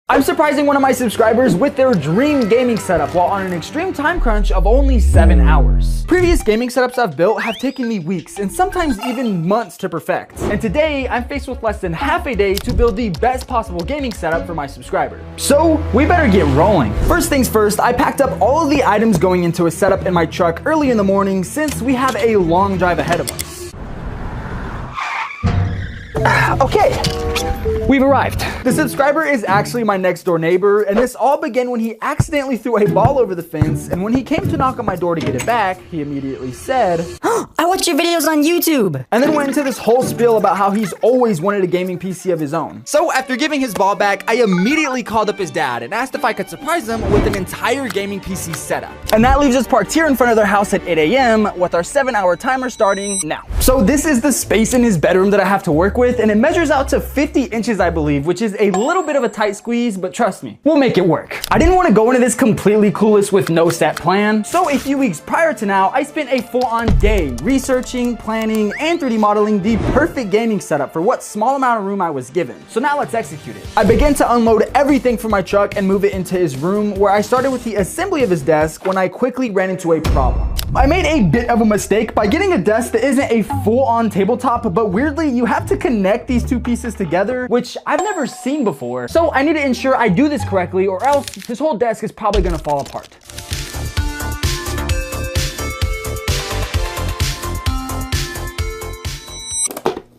I'm surprising one of my subscribers with their dream gaming setup while on an extreme time crunch of only 7 hours. Previous gaming setups I've built have taken me weeks and sometimes even months to perfect. And today I'm faced with less than half a day to build the best possible gaming setup for my subscriber. So we better get rolling. First things first, I packed up all of the items going into a setup in my truck early in the morning since we have a long drive ahead of us. Okay. We've arrived. The subscriber is actually my next door neighbor, and this all began when he accidentally threw a ball over the fence, and when he came to knock on my door to get it back, he immediately said, I watch your videos on YouTube. And then went into this whole spiel about how he's always wanted a gaming PC of his own. So after giving his ball back, I immediately called up his dad and asked if I could surprise him with an entire gaming PC setup. And that leaves us parked here in front of their house at 8 a.m. with our 7-hour timer starting now. So this is the space in his bedroom that I have to work with, and it measures out to 50 inches, I believe, which is a little bit of a tight squeeze, but trust me, we'll make it work. I didn't want to go into this completely clueless with no set plan, so a few weeks prior to now, I spent a full-on day researching, planning, and 3D modeling the perfect gaming setup for what small amount of room I was given. So now let's execute it. I began to unload everything from my truck and move it into his room, where I started with the assembly of his desk when I quickly ran into a problem. I made a bit of a mistake by getting a desk that isn't a full-on tabletop, but weirdly, you have to connect these two pieces together, which I've never seen before. So I need to ensure I do this correctly, or else his whole desk is probably gonna fall apart.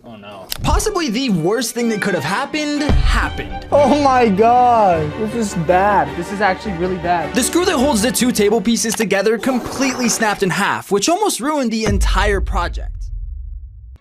Oh no. Possibly the worst thing that could have happened. Oh my god, this is bad. This is actually really bad. The screw that holds the two table pieces together completely snapped in half, which almost ruined the entire project.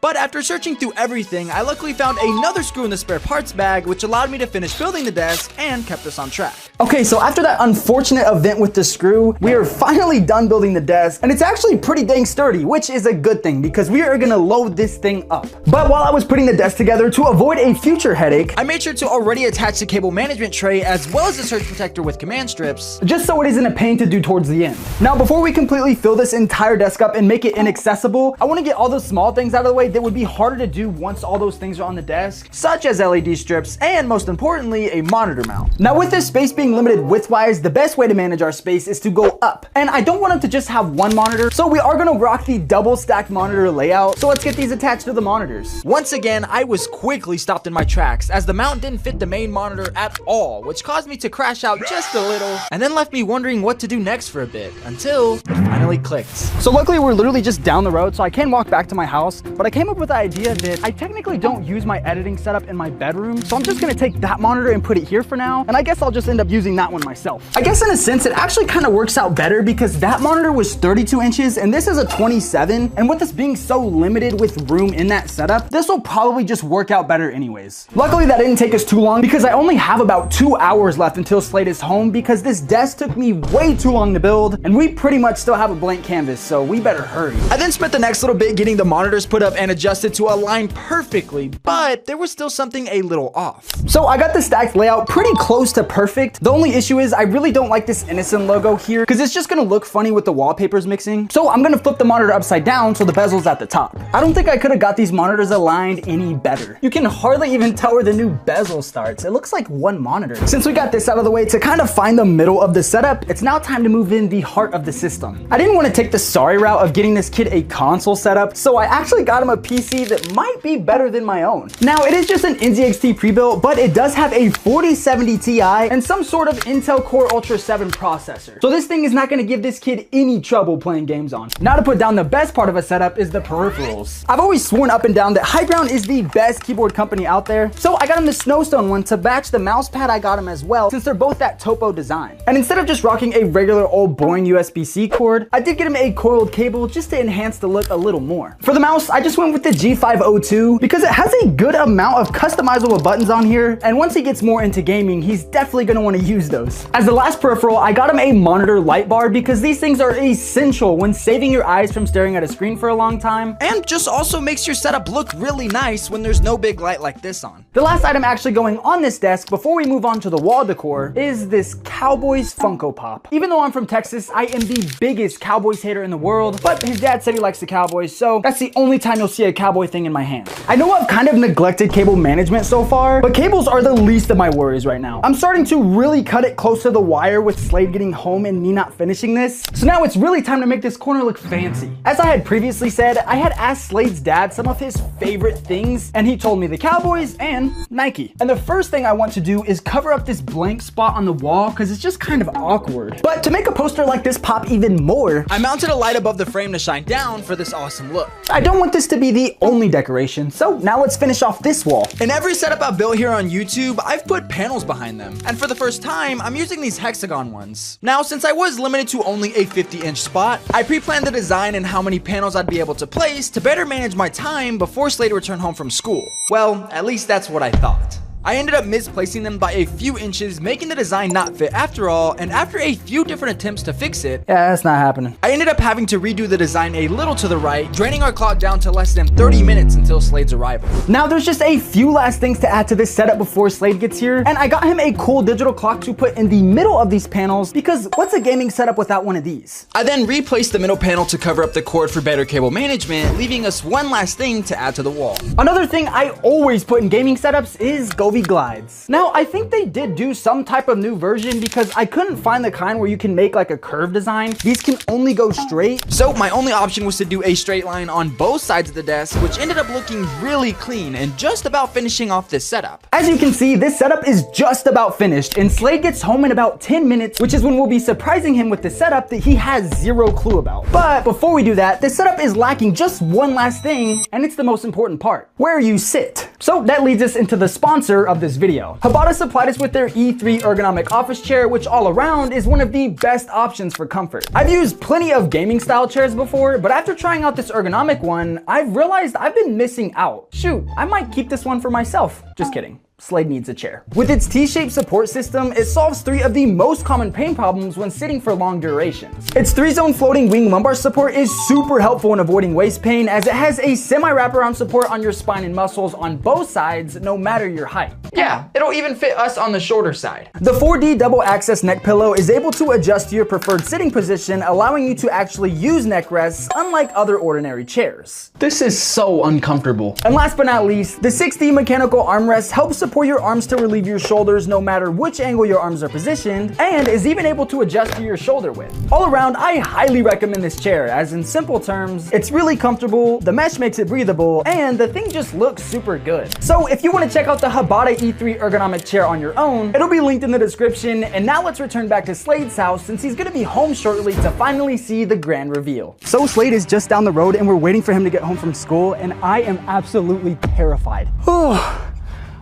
But after searching through everything, I luckily found another screw in the spare parts bag, which allowed me to finish building the desk and kept us on track. Okay, so after that unfortunate event with the screw, we are finally done building the desk, and it's actually pretty dang sturdy, which is a good thing because we are gonna load this thing up. But while I was putting the desk together, to avoid a future headache, I made sure to already attach the cable management tray as well as the surge protector with command strips, just so it isn't a pain to do towards the end. Now, before we completely fill this entire desk up and make it inaccessible, I wanna get all those small things out of the way that would be harder to do once all those things are on the desk, such as LED strips and, most importantly, a monitor mount. Now, with this space being limited width-wise, the best way to manage our space is to go up. And I don't want them to just have one monitor, so we are gonna rock the double stacked monitor layout. So let's get these attached to the monitors. Once again, I was quickly stopped in my tracks as the mount didn't fit the main monitor at all, which caused me to crash out just a little, and then left me wondering what to do next for a bit, until it finally clicked. So luckily, we're literally just down the road, so I can walk back to my house, but I came up with the idea that I technically don't use my editing setup in my bedroom, so I'm just gonna take that monitor and put it here for now, and I guess I'll just end up using that one myself. I guess in a sense, it actually kind of works out better because that monitor was 32 inches and this is a 27, and with this being so limited with room in that setup, this will probably just work out better anyways. Luckily, that didn't take us too long because I only have about 2 hours left until Slade is home because this desk took me way too long to build, and we pretty much still have a blank canvas, so we better hurry. I then spent the next little bit getting the monitors put up and adjusted to align perfectly, but there was still something a little off. So I got the stacked layout pretty close to perfect. The only issue is I really don't like this Innocent logo here because it's just gonna look funny with the wallpapers mixing. So I'm gonna flip the monitor upside down so the bezel's at the top. I don't think I could have got these monitors aligned any better. You can hardly even tell where the new bezel starts. It looks like one monitor. Since we got this out of the way, to kind of find the middle of the setup, it's now time to move in the heart of the system. I didn't want to take the sorry route of getting this kid a console setup, so I actually got him a PC that might be better than my own. Now, it is just an NZXT pre-built, but it does have a 4070 Ti and some sort of Intel Core Ultra 7 processor. So this thing is not gonna give this kid any trouble playing games on. Now to put down the best part of a setup is the peripherals. I've always sworn up and down that High Ground is the best keyboard company out there, so I got him the Snowstone one to match the mouse pad I got him as well, since they're both that Topo design. And instead of just rocking a regular old boring USB-C cord, I did get him a coiled cable just to enhance the look a little more. For the mouse, I just went with the G502 because it has a good amount of customizable buttons on here, and once he gets more into gaming, he's definitely gonna wanna use those. As the last peripheral, I got him a monitor light bar because these things are essential when saving your eyes from staring at a screen for a long time, and just also makes your setup look really nice when there's no big light like this on. The last item actually going on this desk before we move on to the wall decor is this Cowboys Funko Pop. Even though I'm from Texas, I am the biggest Cowboys hater in the world, but his dad said he likes the Cowboys, so that's the only time you'll see a Cowboy thing in my hand. I know I've kind of neglected cable management so far, but cables are the least of my worries right now. I'm starting to really cut it close to the wire with Slade getting home and me not finishing this. So now it's really time to make this corner look fancy. As I had previously said, I had asked Slade's dad some of his favorite things, and he told me the Cowboys and Nike. And the first thing I want to do is cover up this blank spot on the wall because it's just kind of awkward. But to make a poster like this pop even more, I mounted a light above the frame to shine down for this awesome look. I don't want this to be the only decoration, so now let's finish off this wall. In every setup I've built here on YouTube, I've put panels behind them. And for the first time, I'm using these hexagon ones. Now, since I was limited to only a 50-inch spot, I pre-planned the design and how many panels I'd be able to place to better manage my time before Slade returned home from school. Well, at least that's what I thought. I ended up misplacing them by a few inches, making the design not fit after all, and after a few different attempts to fix it, yeah, that's not happening. I ended up having to redo the design a little to the right, draining our clock down to less than 30 minutes until Slade's arrival. Now there's just a few last things to add to this setup before Slade gets here, and I got him a cool digital clock to put in the middle of these panels because what's a gaming setup without one of these? I then replaced the middle panel to cover up the cord for better cable management, leaving us one last thing to add to the wall. Another thing I always put in gaming setups is Govee glides. Now, I think they did do some type of new version because I couldn't find the kind where you can make like a curve design. These can only go straight. So my only option was to do a straight line on both sides of the desk, which ended up looking really clean and just about finishing off this setup. As you can see, this setup is just about finished and Slade gets home in about 10 minutes, which is when we'll be surprising him with the setup that he has zero clue about. But before we do that, this setup is lacking just one last thing, and it's the most important part: where you sit. So that leads us into the sponsor of this video. Habata supplied us with their E3 ergonomic office chair, which all around is one of the best options for comfort. I've used plenty of gaming style chairs before, but after trying out this ergonomic one, I've realized I've been missing out. Shoot, I might keep this one for myself. Just kidding. Slade needs a chair. With its T-shaped support system, it solves 3 of the most common pain problems when sitting for long durations. Its 3-zone floating wing lumbar support is super helpful in avoiding waist pain, as it has a semi-wraparound support on your spine and muscles on both sides, no matter your height. Yeah, it'll even fit us on the shorter side. The 4D double access neck pillow is able to adjust to your preferred sitting position, allowing you to actually use neck rests, unlike other ordinary chairs. This is so uncomfortable. And last but not least, the 6D mechanical armrest helps support your arms to relieve your shoulders no matter which angle your arms are positioned, and is even able to adjust to your shoulder width. All around, I highly recommend this chair, as in simple terms, it's really comfortable, the mesh makes it breathable, and the thing just looks super good. So if you want to check out the Habata E3 ergonomic chair on your own, it'll be linked in the description. And now let's return back to Slade's house, since he's gonna be home shortly to finally see the grand reveal. So Slade is just down the road and we're waiting for him to get home from school, and I am absolutely terrified.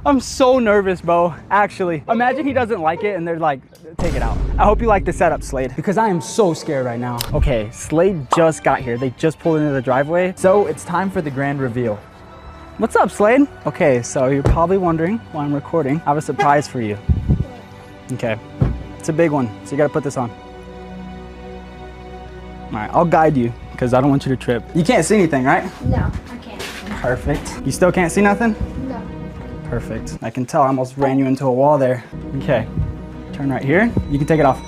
I'm so nervous, bro. Actually, imagine he doesn't like it and they're like, take it out. I hope you like the setup, Slade, because I am so scared right now. Okay, Slade just got here. They just pulled into the driveway. So it's time for the grand reveal. What's up, Slade? Okay, so you're probably wondering why I'm recording. I have a surprise for you. Okay, it's a big one, so you gotta put this on. All right, I'll guide you because I don't want you to trip. You can't see anything, right? No, I can't. Perfect. You still can't see nothing? No. Perfect. I can tell I almost ran you into a wall there. Okay, turn right here. You can take it off.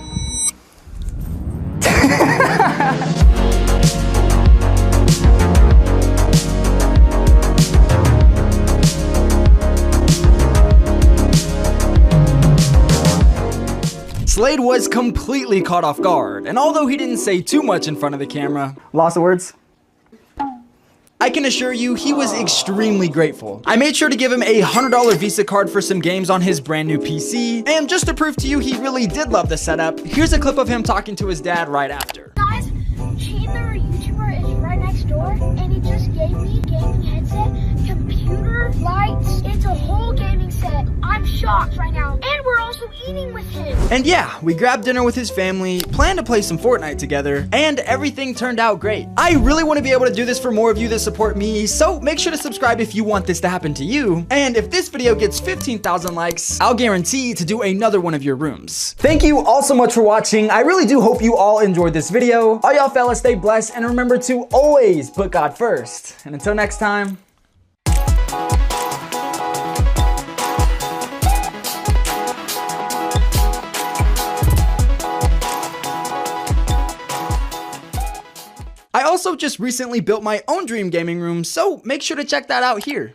Slade was completely caught off guard, and although he didn't say too much in front of the camera, lost the words? I can assure you he was extremely grateful. I made sure to give him a $100 Visa card for some games on his brand new PC, and just to prove to you he really did love the setup, here's a clip of him talking to his dad right after. Guys, Chandler, YouTuber, is right next door, and he just gave me a gaming headset, computer, lights, it's a whole gaming set. I'm shocked right now, and we're also eating with him. And yeah, we grabbed dinner with his family, planned to play some Fortnite together, and everything turned out great. I really want to be able to do this for more of you that support me, so make sure to subscribe if you want this to happen to you. And if this video gets 15,000 likes, I'll guarantee to do another one of your rooms. Thank you all so much for watching. I really do hope you all enjoyed this video. All y'all fellas stay blessed, and remember to always put God first. And until next time. also just recently built my own dream gaming room, so make sure to check that out here.